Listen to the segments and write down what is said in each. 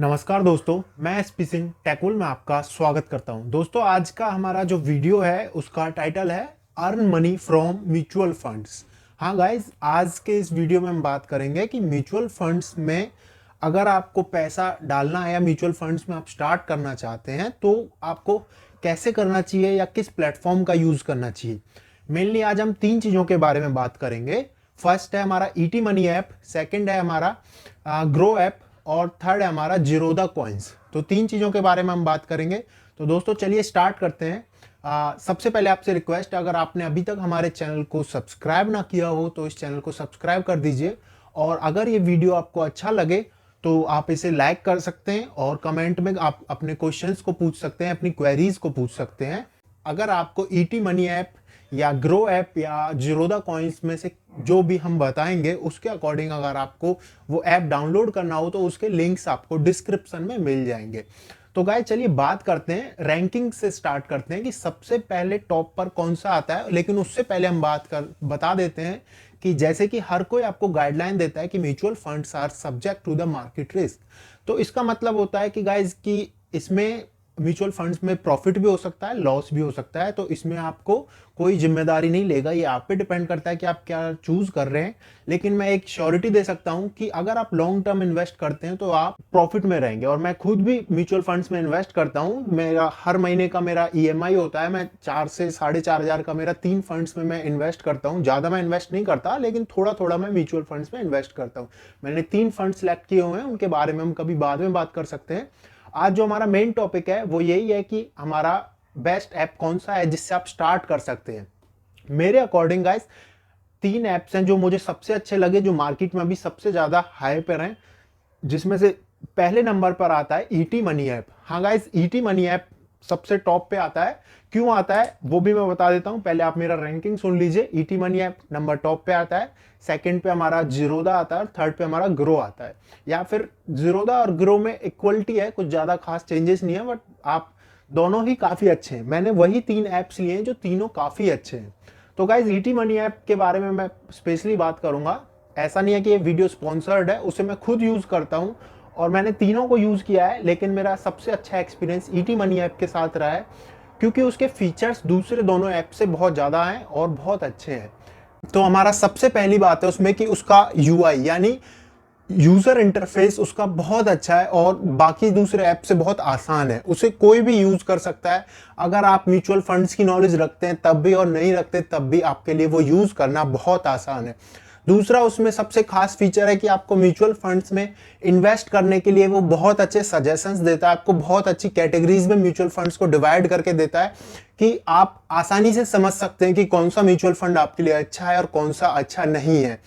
नमस्कार दोस्तों, मैं एसपी सिंह टेकूल में आपका स्वागत करता हूं। दोस्तों, आज का हमारा जो वीडियो है उसका टाइटल है earn money from mutual funds. हाँ गाइस, आज के इस वीडियो में हम बात करेंगे कि म्यूचुअल फंड्स में अगर आपको पैसा डालना है या म्यूचुअल फंड्स में आप स्टार्ट करना चाहते हैं तो आपको कैसे करना चाहिए या किस प्लेटफॉर्म का यूज़ करना चाहिए। मेनली आज हम तीन चीज़ों के बारे में बात करेंगे। फर्स्ट है हमारा ईटी मनी ऐप, सेकंड है हमारा ग्रो ऐप और थर्ड है हमारा जीरोधा कॉइन्स। तो तीन चीज़ों के बारे में हम बात करेंगे। तो दोस्तों चलिए स्टार्ट करते हैं। सबसे पहले आपसे रिक्वेस्ट, अगर आपने अभी तक हमारे चैनल को सब्सक्राइब ना किया हो तो इस चैनल को सब्सक्राइब कर दीजिए, और अगर ये वीडियो आपको अच्छा लगे तो आप इसे लाइक कर सकते हैं और कमेंट में आप अपने क्वेश्चंस को पूछ सकते हैं, अपनी क्वेरीज को पूछ सकते हैं। अगर आपको ईटी मनी ऐप या ग्रो ऐप या जीरोधा कॉइन्स में से जो भी हम बताएंगे उसके अकॉर्डिंग अगर आपको वो ऐप डाउनलोड करना हो तो उसके लिंक्स आपको डिस्क्रिप्शन में मिल जाएंगे। तो गाइस चलिए बात करते हैं, रैंकिंग से स्टार्ट करते हैं कि सबसे पहले टॉप पर कौन सा आता है। लेकिन उससे पहले हम बता देते हैं कि जैसे कि हर कोई आपको गाइडलाइन देता है कि mutual funds are subject to the market risk. तो इसका मतलब होता है कि गाइस कि इसमें म्यूचुअल फंड्स में प्रॉफिट भी हो सकता है, लॉस भी हो सकता है। तो इसमें आपको कोई जिम्मेदारी नहीं लेगा, ये आप पे डिपेंड करता है कि आप क्या चूज कर रहे हैं। लेकिन मैं एक श्योरिटी दे सकता हूं कि अगर आप लॉन्ग टर्म इन्वेस्ट करते हैं तो आप प्रॉफिट में रहेंगे। और मैं खुद भी म्यूचुअल फंड्स में इन्वेस्ट करता हूं। मेरा हर महीने का मेरा ईएमआई होता है, मैं 4 से 4,500 का मेरा 3 फंड्स में मैं इन्वेस्ट करता हूं। ज्यादा मैं इन्वेस्ट नहीं करता, लेकिन थोड़ा थोड़ा मैं म्यूचुअल फंड्स में इन्वेस्ट करता हूं। मैंने 3 फंड सेलेक्ट किए हुए हैं, उनके बारे में हम कभी बाद में बात कर सकते हैं। आज जो हमारा मेन टॉपिक है वो यही है कि हमारा बेस्ट ऐप कौन सा है जिससे आप स्टार्ट कर सकते हैं। मेरे अकॉर्डिंग गाइस 3 ऐप्स हैं जो मुझे सबसे अच्छे लगे, जो मार्केट में अभी सबसे ज्यादा हाई पर हैं, जिसमें से पहले नंबर पर आता है ईटी मनी ऐप। हाँ गाइस, ईटी मनी ऐप सबसे टॉप पे आता है। क्यों आता है वो भी मैं बता देता हूं, पहले आप मेरा रैंकिंग सुन लीजिए। ET money app number top पे आता है, सेकंड पे हमारा जीरोधा आता है, थर्ड पे हमारा ग्रो आता है। या फिर जीरोधा और ग्रो में इक्वलिटी है, कुछ ज्यादा खास चेंजेस नहीं है, बट आप दोनों ही काफी अच्छे हैं। मैंने वही 3 ऐप्स लिए हैं जो तीनों काफी अच्छे हैं। तो गाइज ईटी मनी ऐप के बारे में मैं स्पेशली बात करूंगा। ऐसा नहीं है कि ये वीडियो स्पॉन्सर्ड है, उसे मैं खुद यूज करता हूं और मैंने तीनों को यूज किया है। लेकिन मेरा सबसे अच्छा एक्सपीरियंस ईटी मनी ऐप के साथ रहा है, क्योंकि उसके फीचर्स दूसरे दोनों ऐप से बहुत ज्यादा हैं और बहुत अच्छे हैं। तो हमारा सबसे पहली बात है उसमें कि उसका यूआई यानी यूजर इंटरफेस उसका बहुत अच्छा है और बाकी दूसरे ऐप से बहुत आसान है। उसे कोई भी यूज कर सकता है। अगर आप म्यूचुअल फंड्स की नॉलेज रखते हैं तब भी और नहीं रखते तब भी आपके लिए वो यूज करना बहुत आसान है। दूसरा, उसमें सबसे खास फीचर है कि आपको म्यूचुअल फंड्स में इन्वेस्ट करने के लिए वो बहुत अच्छे सजेशंस देता है। आपको बहुत अच्छी कैटेगरीज में म्यूचुअल फंड्स को डिवाइड करके देता है कि आप आसानी से समझ सकते हैं कि कौन सा म्यूचुअल फंड आपके लिए अच्छा है और कौन सा अच्छा नहीं है।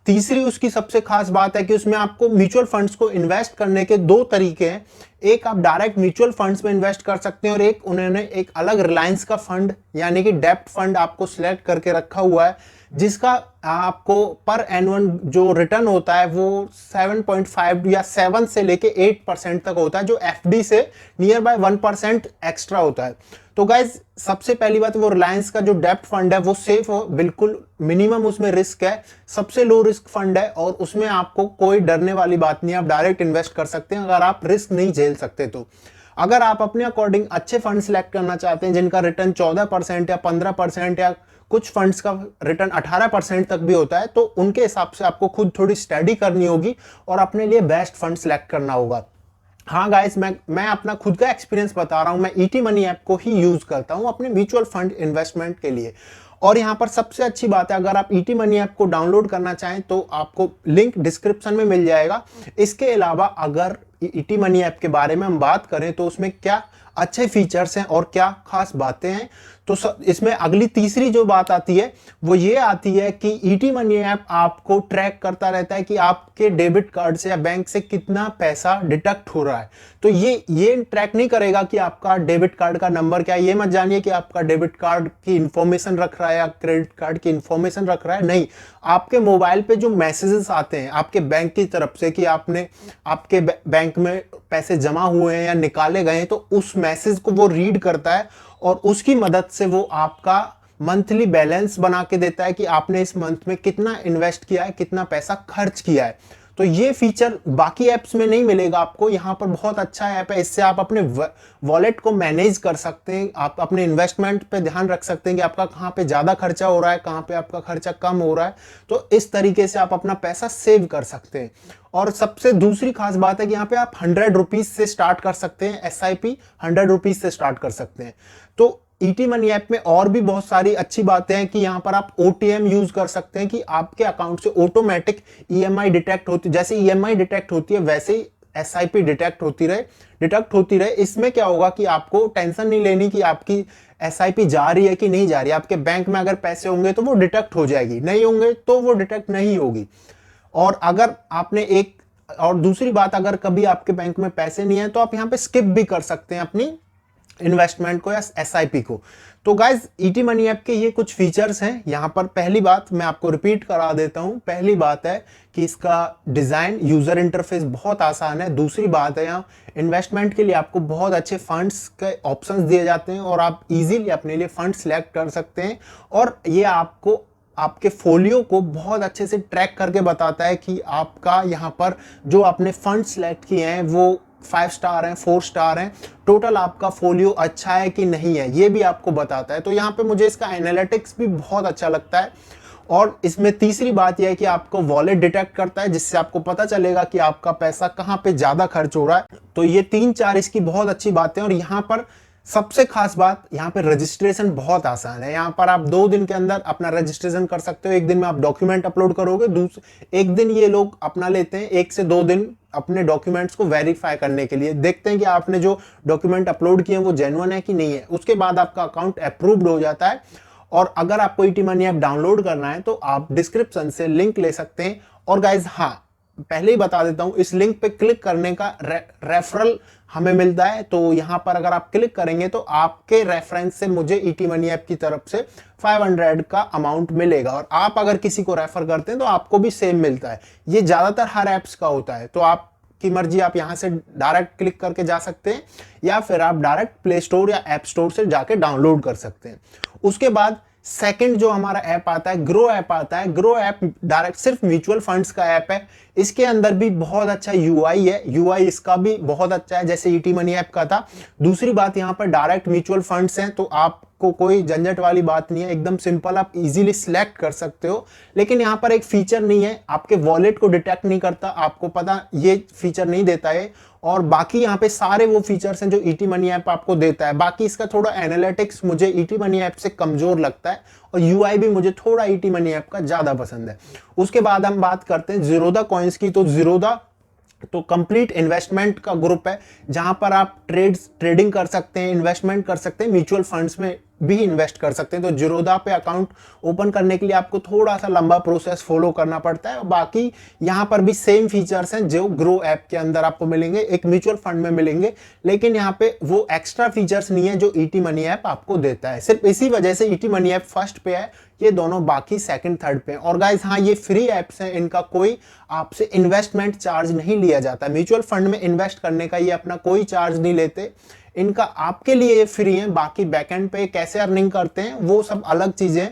तीसरी उसकी सबसे खास बात है कि उसमें आपको म्यूचुअल फंड्स को इन्वेस्ट करने के 2 तरीके हैं। एक, आप डायरेक्ट म्यूचुअल फंड्स में इन्वेस्ट कर सकते हैं, और एक उन्होंने एक अलग रिलायंस का फंड यानी कि डेप्ट फंड आपको सिलेक्ट करके रखा हुआ है, जिसका आपको पर एनुअल जो रिटर्न होता है वो 7.5 या 7 से लेके 8% तक होता है, जो एफडी से नियर बाय 1% एक्स्ट्रा होता है। तो गाइज सबसे पहली बात, वो रिलायंस का जो डेप्ट फंड है वो सेफ हो, बिल्कुल मिनिमम उसमें रिस्क है, सबसे लो रिस्क फंड है और उसमें आपको कोई डरने वाली बात नहीं है। आप डायरेक्ट इन्वेस्ट कर सकते हैं अगर आप रिस्क नहीं झेल सकते तो। अगर आप अपने अकॉर्डिंग अच्छे फंड सिलेक्ट करना चाहते हैं जिनका रिटर्न 14% या 15% या कुछ फंड्स का रिटर्न 18% तक भी होता है, तो उनके हिसाब से आपको खुद थोड़ी स्टडी करनी होगी और अपने लिए बेस्ट फंड सिलेक्ट करना होगा। हाँ गाइस, मैं अपना खुद का एक्सपीरियंस बता रहा हूं। मैं ईटी मनी ऐप को ही यूज करता हूं अपने म्यूचुअल फंड इन्वेस्टमेंट के लिए। और यहां पर सबसे अच्छी बात है, अगर आप ईटी मनी ऐप को डाउनलोड करना चाहें तो आपको लिंक डिस्क्रिप्शन में मिल जाएगा। इसके अलावा अगर ईटी मनी ऐप के बारे में हम बात करें तो उसमें क्या अच्छे फीचर्स हैं और क्या खास बातें हैं, तो इसमें अगली तीसरी जो बात आती है वो ये आती है कि ईटी मनी ऐप आपको ट्रैक करता रहता है कि आपके डेबिट कार्ड से या बैंक से कितना पैसा डिडक्ट हो रहा है। तो ये ट्रैक नहीं करेगा कि आपका डेबिट कार्ड का नंबर क्या है। ये मत जानिए कि आपका डेबिट कार्ड की इंफॉर्मेशन रख रहा है या क्रेडिट कार्ड की इंफॉर्मेशन रख रहा है। नहीं, आपके मोबाइल पे जो मैसेजेस आते हैं आपके बैंक की तरफ से कि आपके बैंक में पैसे जमा हुए हैं या निकाले गए हैं, तो उस मैसेज को वो रीड करता है और उसकी मदद से वो आपका मंथली बैलेंस बना के देता है कि आपने इस मंथ में कितना इन्वेस्ट किया है, कितना पैसा खर्च किया है। तो ये फीचर बाकी ऐप्स में नहीं मिलेगा आपको, यहाँ पर बहुत अच्छा ऐप है। इससे आप अपने वॉलेट को मैनेज कर सकते हैं, आप अपने इन्वेस्टमेंट पे ध्यान रख सकते हैं कि आपका कहाँ पे ज़्यादा खर्चा हो रहा है, कहाँ पे आपका खर्चा कम हो रहा है। तो इस तरीके से आप अपना पैसा सेव कर सकते हैं। और सबसे दूसरी खास बात है कि यहाँ पे आप 100 रुपीज से स्टार्ट कर सकते हैं, SIP 100 रुपीज से स्टार्ट कर सकते हैं। तो ईटी मनी ऐप में और भी बहुत सारी अच्छी बातें हैं कि यहाँ पर आप OTM यूज कर सकते हैं कि आपके अकाउंट से ऑटोमेटिक EMI डिटेक्ट होती, जैसे EMI डिटेक्ट होती है वैसे ही SIP डिटेक्ट होती रहे। इसमें क्या होगा कि आपको टेंशन नहीं लेनी कि आपकी SIP जा रही है कि नहीं जा रही है। आपके बैंक में अगर पैसे होंगे तो वो डिटेक्ट हो जाएगी, नहीं होंगे तो वो डिटेक्ट नहीं होगी। और अगर आपने और दूसरी बात, अगर कभी आपके बैंक में पैसे नहीं है तो आप यहाँ पे स्किप भी कर सकते हैं अपनी इन्वेस्टमेंट को या SIP को। तो गाइज ईटी मनी ऐप के ये कुछ फीचर्स हैं। यहाँ पर पहली बात मैं आपको रिपीट करा देता हूँ। पहली बात है कि इसका डिजाइन, यूजर इंटरफेस बहुत आसान है। दूसरी बात है यहाँ इन्वेस्टमेंट के लिए आपको बहुत अच्छे फंड्स के ऑप्शंस दिए जाते हैं और आप इजीली अपने लिए फंड सिलेक्ट कर सकते हैं। और ये आपको आपके फोलियो को बहुत अच्छे से ट्रैक करके बताता है कि आपका यहाँ पर जो आपने फंड सिलेक्ट किए हैं वो 5 स्टार हैं, 4 स्टार हैं, टोटल आपका फोलियो अच्छा है कि नहीं है, ये भी आपको बताता है। तो यहाँ पे मुझे इसका एनालिटिक्स भी बहुत अच्छा लगता है। और इसमें तीसरी बात यह है कि आपको वॉलेट डिटेक्ट करता है, जिससे आपको पता चलेगा कि आपका पैसा कहाँ पे ज्यादा खर्च हो रहा है। तो ये 3-4 इसकी बहुत अच्छी बातें हैं। और यहाँ पर सबसे खास बात, यहाँ पे रजिस्ट्रेशन बहुत आसान है। यहाँ पर आप 2 दिन के अंदर अपना रजिस्ट्रेशन कर सकते हो। एक दिन में आप डॉक्यूमेंट अपलोड करोगे, एक दिन ये लोग अपना लेते हैं, 1 से 2 दिन अपने डॉक्यूमेंट्स को वेरीफाई करने के लिए। देखते हैं कि आपने जो डॉक्यूमेंट अपलोड किए हैं वो जेन्युइन है कि नहीं है। उसके बाद आपका अकाउंट अप्रूव्ड हो जाता है। और अगर आपको ईटी मनी ऐप डाउनलोड करना है तो आप डिस्क्रिप्शन से लिंक ले सकते हैं। और गाइज हाँ, पहले ही बता देता हूं, इस लिंक पे क्लिक करने का रेफरल हमें मिलता है। तो यहां पर अगर आप क्लिक करेंगे तो आपके रेफरेंस से मुझे ईटी मनी ऐप की तरफ से 500 का अमाउंट मिलेगा। और आप अगर किसी को रेफर करते हैं तो आपको भी सेम मिलता है। ये ज्यादातर हर ऐप्स का होता है। तो आपकी मर्जी, आप यहां से डायरेक्ट क्लिक करके जा सकते हैं या फिर आप डायरेक्ट प्ले स्टोर या ऐप स्टोर से जाके डाउनलोड कर सकते हैं। उसके बाद सेकंड जो हमारा ऐप आता है, ग्रो ऐप आता है। ग्रो ऐप डायरेक्ट सिर्फ म्यूचुअल फंड्स का ऐप है। इसके अंदर भी बहुत अच्छा यूआई है, यूआई इसका भी बहुत अच्छा है जैसे ईटी मनी ऐप का था। दूसरी बात, यहाँ पर डायरेक्ट म्यूचुअल फंड्स हैं तो आपको कोई झंझट वाली बात नहीं है, एकदम सिंपल, आप इजीली सिलेक्ट कर सकते हो। लेकिन यहाँ पर एक फीचर नहीं है, आपके वॉलेट को डिटेक्ट नहीं करता, आपको पता ये फीचर नहीं देता है। और बाकी यहाँ पे सारे वो फीचर्स हैं जो ईटी मनी ऐप आपको देता है। बाकी इसका थोड़ा एनालिटिक्स मुझे ईटी मनी ऐप से कमजोर लगता है और यूआई भी मुझे थोड़ा ईटी मनी ऐप का ज्यादा पसंद है। उसके बाद हम बात करते हैं ज़ीरोधा कॉइन्स की। तो ज़ीरोधा तो कंप्लीट इन्वेस्टमेंट का ग्रुप है जहां पर आप ट्रेडिंग कर सकते हैं, इन्वेस्टमेंट कर सकते हैं, म्यूचुअल फंड्स में भी इन्वेस्ट कर सकते हैं। तो ज़ीरोधा पे अकाउंट ओपन करने के लिए आपको थोड़ा सा लंबा प्रोसेस फॉलो करना पड़ता है। और बाकी यहाँ पर भी सेम फीचर्स हैं जो ग्रो ऐप के अंदर आपको मिलेंगे, एक म्यूचुअल फंड में मिलेंगे। लेकिन यहाँ पे वो एक्स्ट्रा फीचर्स नहीं है जो ईटी मनी ऐप आपको देता है। सिर्फ इसी वजह से ईटी मनी ऐप फर्स्ट पे है, ये दोनों बाकी सेकंड थर्ड पे। और गाइस हाँ, ये फ्री ऐप्स हैं, इनका कोई आपसे इन्वेस्टमेंट चार्ज नहीं लिया जाता। म्यूचुअल फंड में इन्वेस्ट करने का ये अपना कोई चार्ज नहीं लेते, इनका आपके लिए ये फ्री है। बाकी बैकएंड पे कैसे अर्निंग करते हैं वो सब अलग चीजें।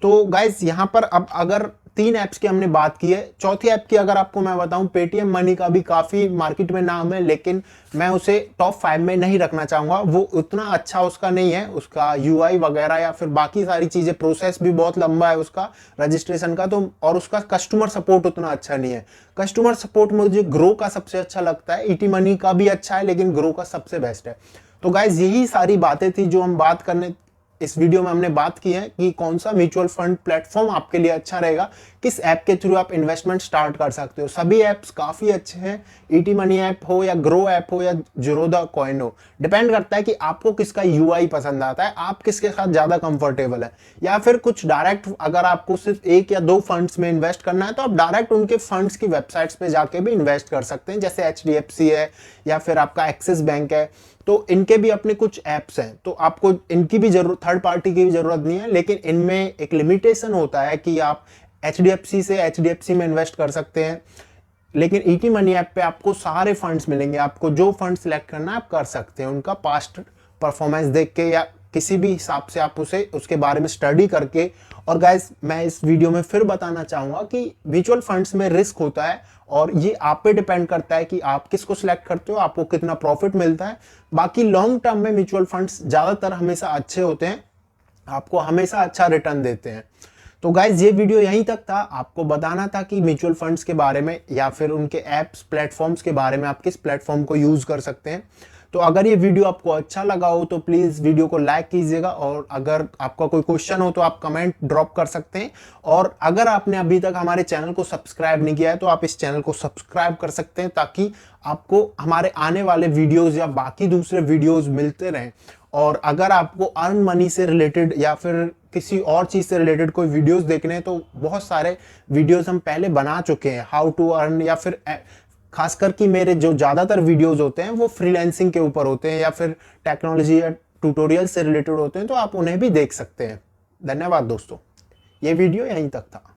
तो गाइस यहाँ पर अब अगर 3 ऐप्स की हमने बात की है, चौथी ऐप की अगर आपको मैं बताऊं, पेटीएम मनी का भी काफी मार्केट में नाम है, लेकिन मैं उसे टॉप 5 में नहीं रखना चाहूंगा। वो उतना अच्छा उसका नहीं है, उसका यूआई वगैरह या फिर बाकी सारी चीजें, प्रोसेस भी बहुत लंबा है उसका रजिस्ट्रेशन का। तो और उसका कस्टमर सपोर्ट उतना अच्छा नहीं है। कस्टमर सपोर्ट मुझे ग्रो का सबसे अच्छा लगता है, ईटी मनी का भी अच्छा है लेकिन ग्रो का सबसे बेस्ट है। तो गाइज यही सारी बातें थी जो हम बात करने इस वीडियो में हमने बात की है कि कौन सा म्यूचुअल फंड प्लेटफॉर्म आपके लिए अच्छा रहेगा, किस ऐप के थ्रू आप इन्वेस्टमेंट स्टार्ट कर सकते हो। सभी ऐप्स काफी अच्छे हैं, ईटी मनी ऐप हो या ग्रो ऐप हो या ज़ीरोधा कॉइन हो, डिपेंड करता है कि आपको किसका यूआई पसंद आता है, आप किसके साथ ज्यादा कंफर्टेबल है। या फिर कुछ डायरेक्ट, अगर आपको सिर्फ 1 या 2 फंड्स में इन्वेस्ट करना है तो आप डायरेक्ट उनके फंड्स की वेबसाइट्स पे जाके भी इन्वेस्ट कर सकते हैं, जैसे HDFC है या फिर आपका एक्सिस बैंक है। तो इनके भी अपने कुछ ऐप्स हैं, तो आपको इनकी भी जरूरत, थर्ड पार्टी की भी जरूरत नहीं है। लेकिन इनमें एक लिमिटेशन होता है कि आप HDFC से HDFC में इन्वेस्ट कर सकते हैं, लेकिन ईटी मनी ऐप पे आपको सारे फंड्स मिलेंगे। आपको जो फंड सिलेक्ट करना है आप कर सकते हैं, उनका पास्ट परफॉर्मेंस देख के या किसी भी हिसाब से आप उसे उसके बारे में स्टडी करके। और गाइस मैं इस वीडियो में फिर बताना चाहूंगा कि म्यूचुअल फंड्स में रिस्क होता है और ये आप पे डिपेंड करता है कि आप किसको सिलेक्ट करते हो, आपको कितना प्रॉफिट मिलता है। बाकी लॉन्ग टर्म में म्यूचुअल फंड्स ज्यादातर हमेशा अच्छे होते हैं, आपको हमेशा अच्छा रिटर्न देते हैं। तो गाइज ये वीडियो यहीं तक था, आपको बताना था कि म्यूचुअल फंड्स के बारे में या फिर उनके एप्स प्लेटफॉर्म्स के बारे में, आप किस प्लेटफॉर्म को यूज कर सकते हैं। तो अगर ये वीडियो आपको अच्छा लगा हो तो प्लीज वीडियो को लाइक कीजिएगा, और अगर आपका कोई क्वेश्चन हो तो आप कमेंट ड्रॉप कर सकते हैं। और अगर आपने अभी तक हमारे चैनल को सब्सक्राइब नहीं किया है तो आप इस चैनल को सब्सक्राइब कर सकते हैं, ताकि आपको हमारे आने वाले वीडियोज या बाकी दूसरे वीडियोज मिलते रहें। और अगर आपको अर्न मनी से रिलेटेड या फिर किसी और चीज से रिलेटेड कोई वीडियोस देखने हैं तो बहुत सारे वीडियोस हम पहले बना चुके हैं, हाउ टू अर्न, या फिर खासकर कि मेरे जो ज्यादातर वीडियोस होते हैं वो फ्रीलांसिंग के ऊपर होते हैं या फिर टेक्नोलॉजी या ट्यूटोरियल से रिलेटेड होते हैं, तो आप उन्हें भी देख सकते हैं। धन्यवाद दोस्तों, ये वीडियो यहीं तक था।